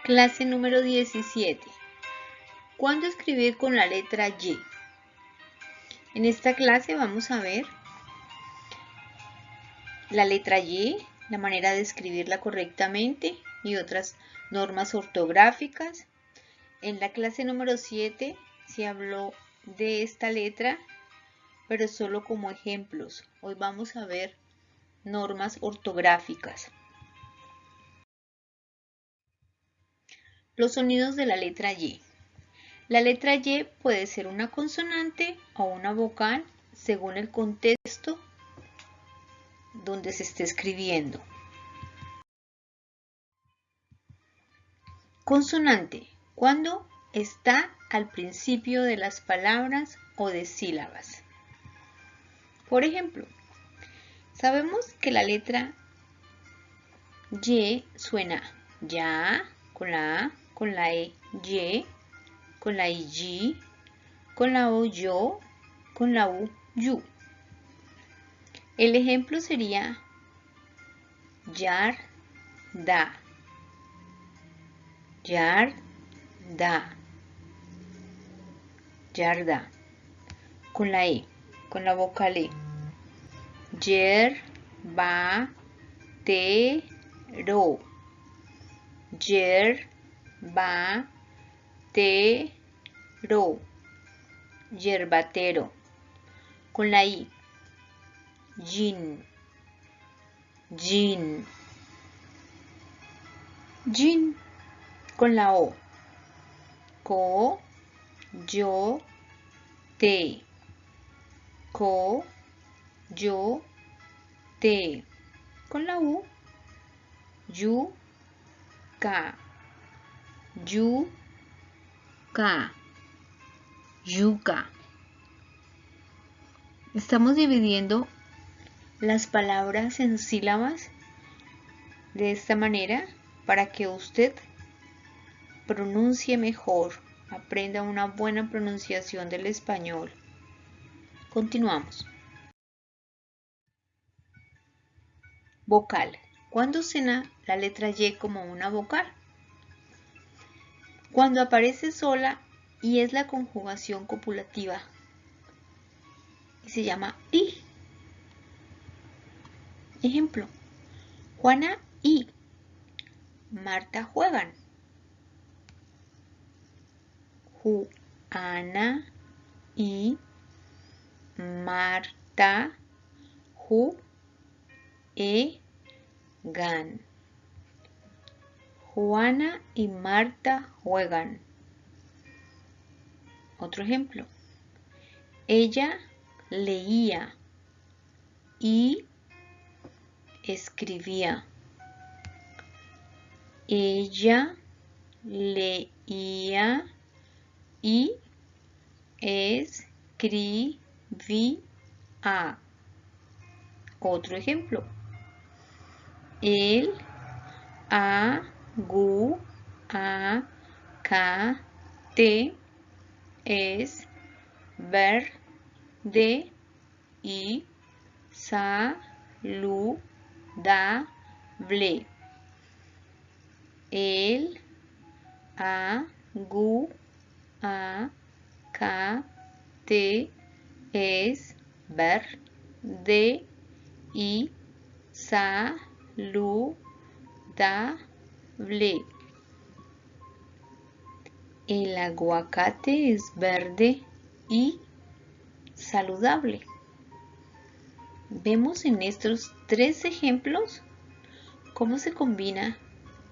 Clase número 17. ¿Cuándo escribir con la letra Y? En esta clase vamos a ver la letra Y, la manera de escribirla correctamente y otras normas ortográficas. En la clase número 7 se habló de esta letra, pero solo como ejemplos. Hoy vamos a ver normas ortográficas. Los sonidos de la letra Y. La letra Y puede ser una consonante o una vocal según el contexto donde se esté escribiendo. Consonante, cuando está al principio de las palabras o de sílabas. Por ejemplo, sabemos que la letra Y suena ya, con la A, con la E, Y, con la I, Y, con la O, yo, con la U, yu. El ejemplo sería yar, da, yar, da, yarda. Con la E, con la vocal E. Yer, ba, te, ro. Yer, ba, te, ro. Yerbatero. Con la I. Yin, yin. Yin. Con la O. Co, yo, te. Co, yo, te. Con la U. Yu, ka. Yu, ka. Yuca. Estamos dividiendo las palabras en sílabas de esta manera para que usted pronuncie mejor, aprenda una buena pronunciación del español. Continuamos. Vocal. ¿Cuándo suena la letra Y como una vocal? Cuando aparece sola y es la conjugación copulativa y se llama I. Ejemplo: Juana y Marta juegan. Juana y Marta juegan. Juana y Marta juegan. Otro ejemplo. Ella leía y escribía. Ella leía y escribía. Otro ejemplo. El aguacate es verde y saludable. El aguacate es verde y saludable. El aguacate es verde y saludable. Vemos en estos tres ejemplos cómo se combina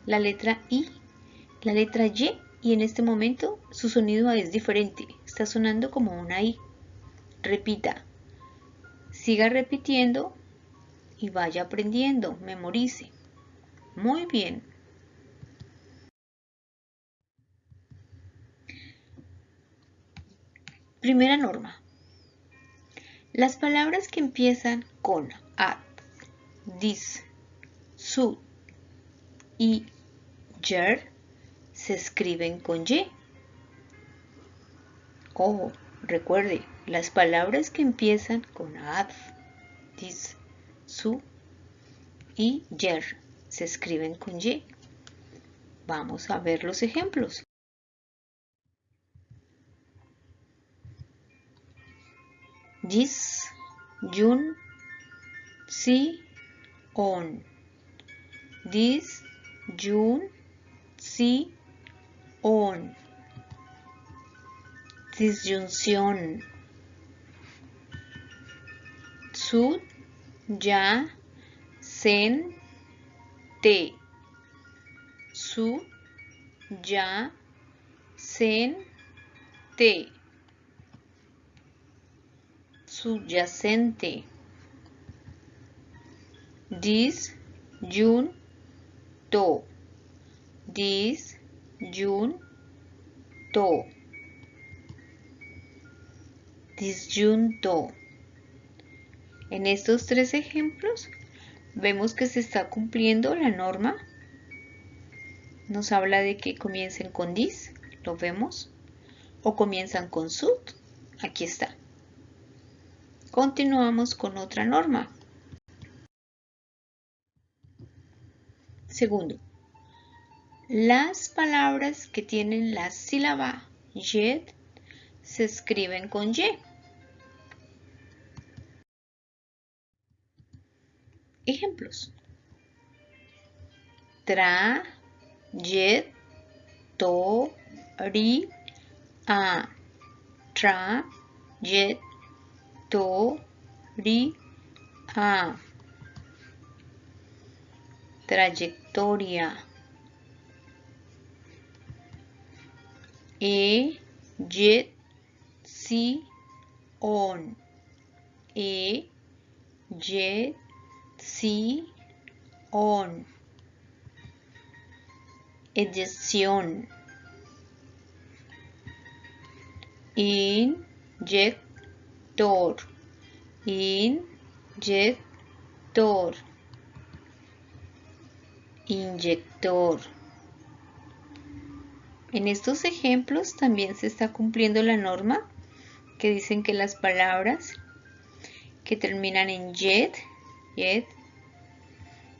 la letra I, la letra Y, y en este momento su sonido es diferente, está sonando como una I. Repita, siga repitiendo y vaya aprendiendo, memorice. Muy bien. Primera norma. Las palabras que empiezan con ad, dis, su y yer se escriben con Y. Ojo, recuerde, las palabras que empiezan con ad, dis, su y yer se escriben con Y. Vamos a ver los ejemplos. This, June, si, on. This, June, si, on. Disyunción. Sud, ya, sen, te. Sud, ya, sen, te. Subyacente. Dis, yun, to. Dis, yun, to. Disyunto. En estos tres ejemplos vemos que se está cumpliendo la norma. Nos habla de que comiencen con dis, lo vemos, o comienzan con sud, aquí está. Continuamos con otra norma. Segundo, las palabras que tienen la sílaba yed se escriben con y. Ejemplos. Tra, yed, to, ri, a. Tra, yed, to, ri, a. Trayectoria. Yed, si, on. Yed, si, on. Eyección. Inyector. Inyector. Inyector. En estos ejemplos también se está cumpliendo la norma que dicen que las palabras que terminan en yed,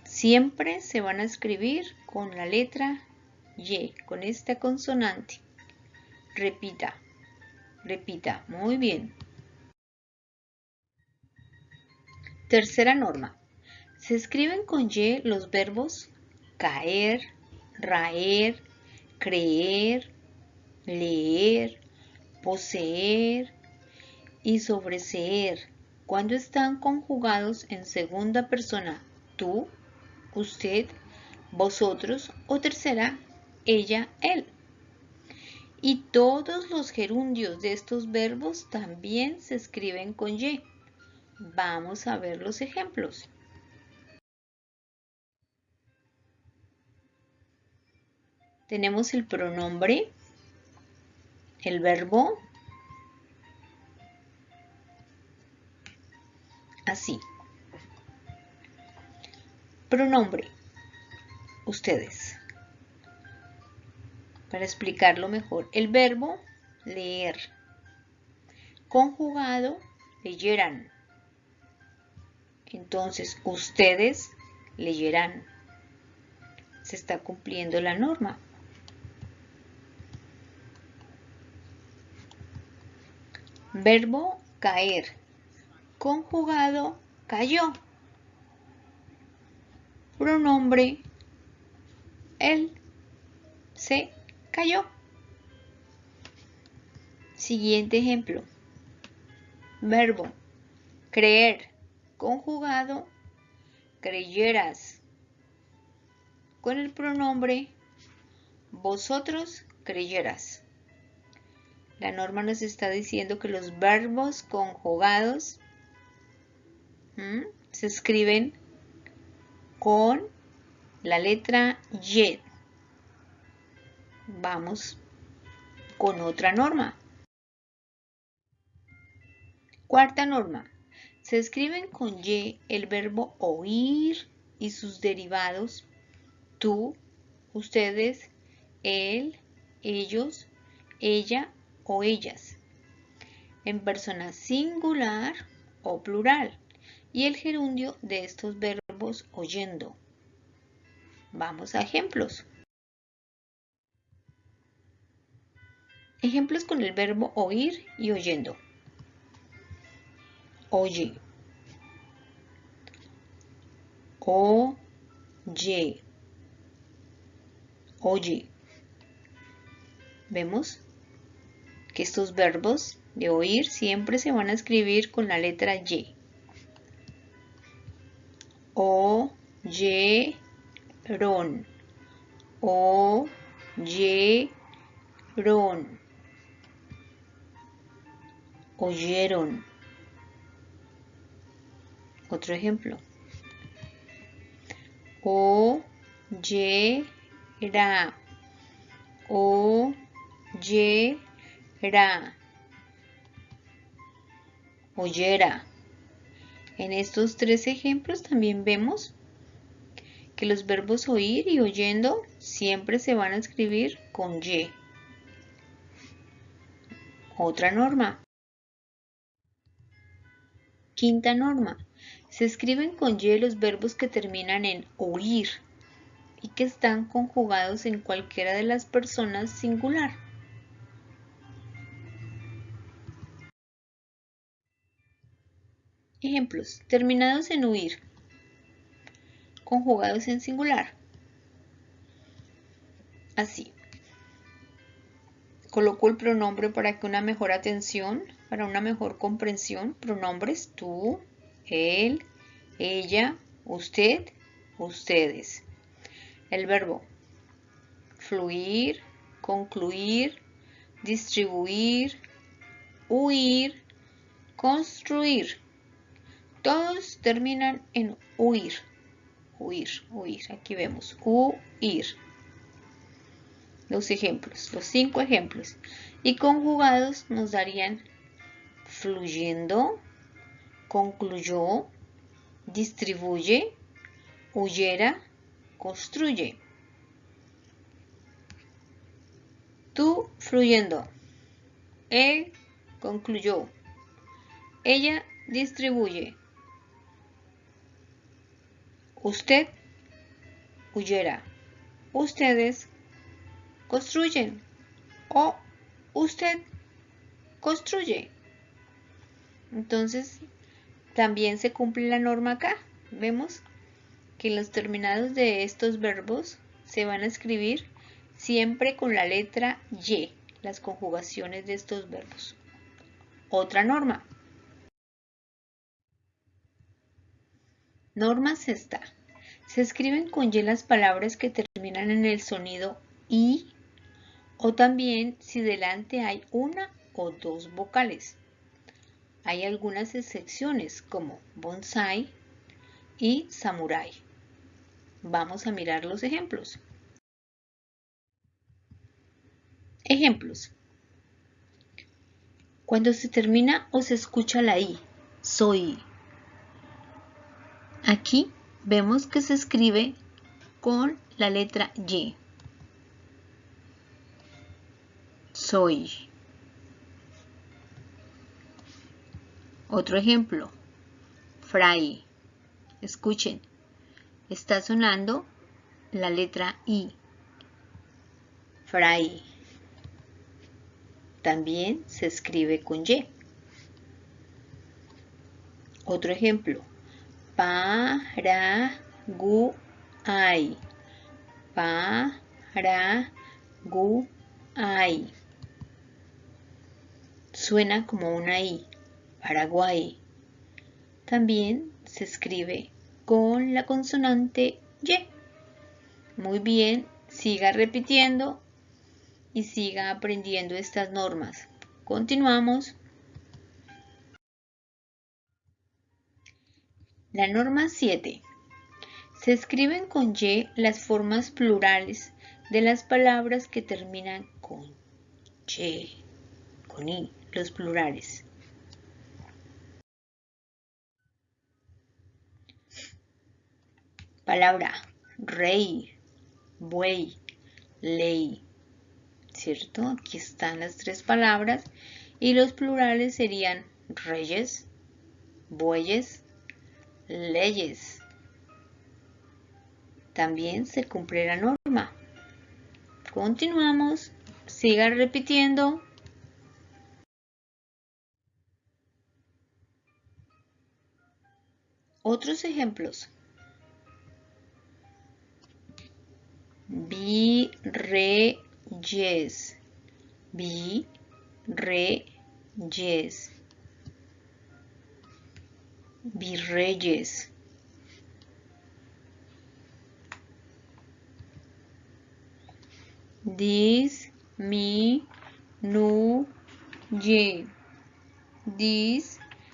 siempre se van a escribir con la letra y, con esta consonante. Repita, repita, muy bien. Tercera norma. Se escriben con y los verbos caer, raer, creer, leer, poseer y sobreseer cuando están conjugados en segunda persona tú, usted, vosotros o tercera, ella, él. Y todos los gerundios de estos verbos también se escriben con y. Vamos a ver los ejemplos. Tenemos el pronombre, el verbo, así. Pronombre, ustedes. Para explicarlo mejor, el verbo leer, conjugado, leyeran. Entonces, ustedes leerán. Se está cumpliendo la norma. Verbo caer, conjugado, cayó. Pronombre, él se cayó. Siguiente ejemplo. Verbo creer, conjugado, creyeras. Con el pronombre vosotros creyeras. La norma nos está diciendo que los verbos conjugados se escriben con la letra y. Vamos con otra norma. Cuarta norma. Se escriben con y el verbo oír y sus derivados tú, ustedes, él, ellos, ella o ellas, en persona singular o plural, y el gerundio de estos verbos oyendo. Vamos a ejemplos. Ejemplos con el verbo oír y oyendo. Oye. Oye. Oye. Vemos que estos verbos de oír siempre se van a escribir con la letra Y. Oyeron. Oyeron. Oyeron. Otro ejemplo. Oyera. Oyera. Oyera. En estos tres ejemplos también vemos que los verbos oír y oyendo siempre se van a escribir con Y. Otra norma. Quinta norma. Se escriben con Y los verbos que terminan en oír y que están conjugados en cualquiera de las personas singular. Ejemplos. Terminados en huir. Conjugados en singular. Así. Coloco el pronombre para que una mejor atención, para una mejor comprensión. Pronombres tú, él, ella, usted, ustedes. El verbo fluir, concluir, distribuir, huir, construir. Todos terminan en huir. Huir, huir. Aquí vemos huir. Los ejemplos, los 5 ejemplos. Y conjugados nos darían fluyendo, concluyó, distribuye, huyera, construye. Tú fluyendo. Él concluyó. Ella distribuye. Usted huyera. Ustedes construyen. O usted construye. Entonces, también se cumple la norma acá. Vemos que los terminados de estos verbos se van a escribir siempre con la letra Y, las conjugaciones de estos verbos. Otra norma. Norma sexta. Se escriben con Y las palabras que terminan en el sonido I o también si delante hay una o dos vocales. Hay algunas excepciones como bonsai y samurai. Vamos a mirar los ejemplos. Ejemplos. Cuando se termina o se escucha la I, soy. Aquí vemos que se escribe con la letra Y. Soy. Otro ejemplo. Fray. Escuchen. Está sonando la letra I. Fray. También se escribe con Y. Otro ejemplo. Paraguay. Paraguay. Suena como una I. Paraguay. También se escribe con la consonante Y. Muy bien, siga repitiendo y siga aprendiendo estas normas. Continuamos. La norma 7. Se escriben con Y las formas plurales de las palabras que terminan con Y, con I, los plurales. Palabra rey, buey, ley. ¿Cierto? Aquí están las tres palabras y los plurales serían reyes, bueyes, leyes. También se cumple la norma. Continuamos, siga repitiendo Otros ejemplos. Virreyes. Virreyes. Virreyes. Disminuye. Disminuye.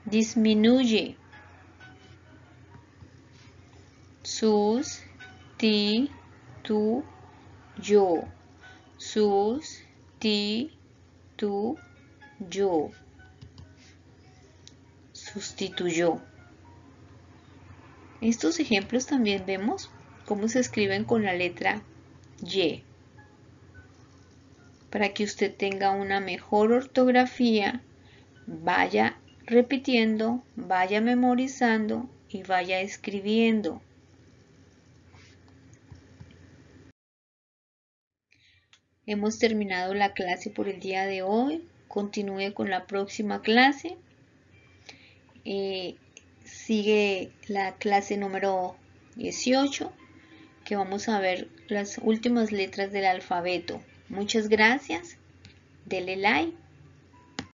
Disminuye. Sustituyó. Sustituyó. Sustituyó. Estos ejemplos también vemos cómo se escriben con la letra Y. Para que usted tenga una mejor ortografía, vaya repitiendo, vaya memorizando y vaya escribiendo. Hemos terminado la clase por el día de hoy. Continúe con la próxima clase. Sigue la clase número 18, que vamos a ver las últimas letras del alfabeto. Muchas gracias. Dele like.